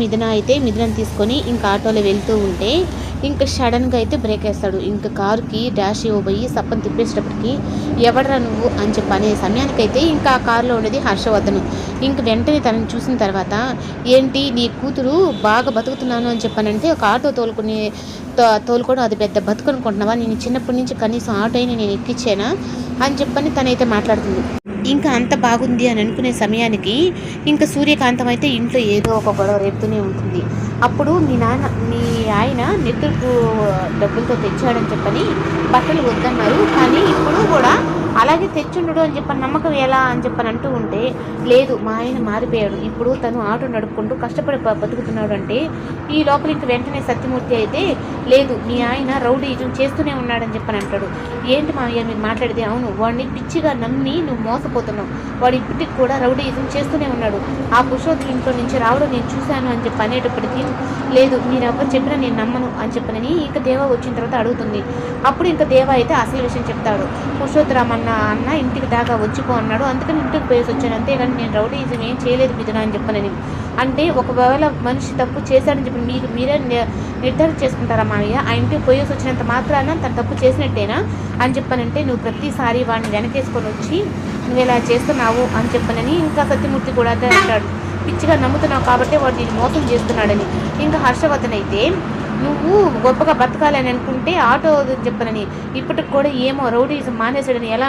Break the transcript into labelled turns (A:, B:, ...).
A: మిథున అయితే మిథునని తీసుకొని ఇంకా ఆటోలో వెళ్తూ ఉంటే ఇంకా సడన్గా అయితే బ్రేక్ వేస్తాడు. ఇంకా కారుకి డాష్ ఇవ్వబోయి సప్పని తిప్పేసేటప్పటికి ఎవడరా నువ్వు అని చెప్పి అనే సమయానికైతే ఇంకా ఆ కారులో ఉండేది హర్షవర్ధన్. ఇంక వెంటనే తనని చూసిన తర్వాత ఏంటి నీ కూతురు బాగా బతుకుతున్నాను అని చెప్పానంటే ఒక ఆటో తోలుకోవడం అది పెద్ద బతుకు అనుకుంటున్నావా, నేను చిన్నప్పటి నుంచి కనీసం ఆటో అయినా నేను ఎక్కించానా అని చెప్పని తనైతే మాట్లాడుతుంది. ఇంకా అంత బాగుంది అని అనుకునే సమయానికి ఇంకా సూర్యకాంతం అయితే ఇంట్లో ఏదో ఒక గొడవ రేపుతూనే ఉంటుంది. అప్పుడు మీ ఆయన నెత్తురుకు డబ్బులతో తెచ్చాడని చెప్పని బట్టలు వద్దన్నారు, కానీ ఇప్పుడు కూడా అలాగే తెచ్చుండడు అని చెప్పని నమ్మకం ఎలా అని చెప్పని అంటూ ఉంటే, లేదు మా ఆయన మారిపోయాడు, ఇప్పుడు తను ఆటో నడుపుకుంటూ కష్టపడి బతుకుతున్నాడు అంటే ఈ లోపల ఇంక వెంటనే సత్యమూర్తి అయితే లేదు మీ ఆయన రౌడీజం చేస్తూనే ఉన్నాడని చెప్పని అంటాడు. ఏంటి మావయ్య మీరు మాట్లాడితే, అవును వాడిని పిచ్చిగా నమ్మి నువ్వు మోసపోతున్నావు, వాడు ఇప్పటికి కూడా రౌడీజం చేస్తూనే ఉన్నాడు, ఆ పురుషోత్తుల ఇంట్లో నుంచి రావడం నేను చూశాను అని చెప్పి అనేటప్పటికీ లేదు మీరు ఎవరు చెప్పినా నేను నమ్మను అని చెప్పనని ఇంకా దేవ వచ్చిన తర్వాత అడుగుతుంది. అప్పుడు ఇంకా దేవ అయితే అసలు విషయం చెప్తాడు. పురుషోత్తరామన్న అన్న ఇంటికి దాకా వచ్చిపో అన్నాడు, అందుకని ఇంటికి పోయేసి వచ్చాను, అంతేగాని నేను రౌడీజం ఏం చేయలేదు మిథున అని చెప్పనని. అంటే ఒకవేళ మనిషి తప్పు చేశాడని చెప్పి మీరే నిర్ధారణ చేసుకుంటారా మావయ్య, ఆ ఇంటికి పోయేసి వచ్చినంత మాత్రాన తను తప్పు చేసినట్టేనా అని చెప్పనంటే, నువ్వు ప్రతిసారి వాడిని వెనకేసుకొని వచ్చి నువ్వు ఇలా చేస్తున్నావు అని చెప్పనని ఇంకా సత్యమూర్తి కూడా అదే అంటాడు. పిచ్చిగా నమ్ముతున్నావు కాబట్టి వాడు నేను మోసం చేస్తున్నాడని. ఇంకా హర్షవర్ధన్ అయితే నువ్వు గొప్పగా బతకాలని అనుకుంటే ఆటో చెప్పనని, ఇప్పటికి కూడా ఏమో రౌడీజం మానేసాడని ఎలా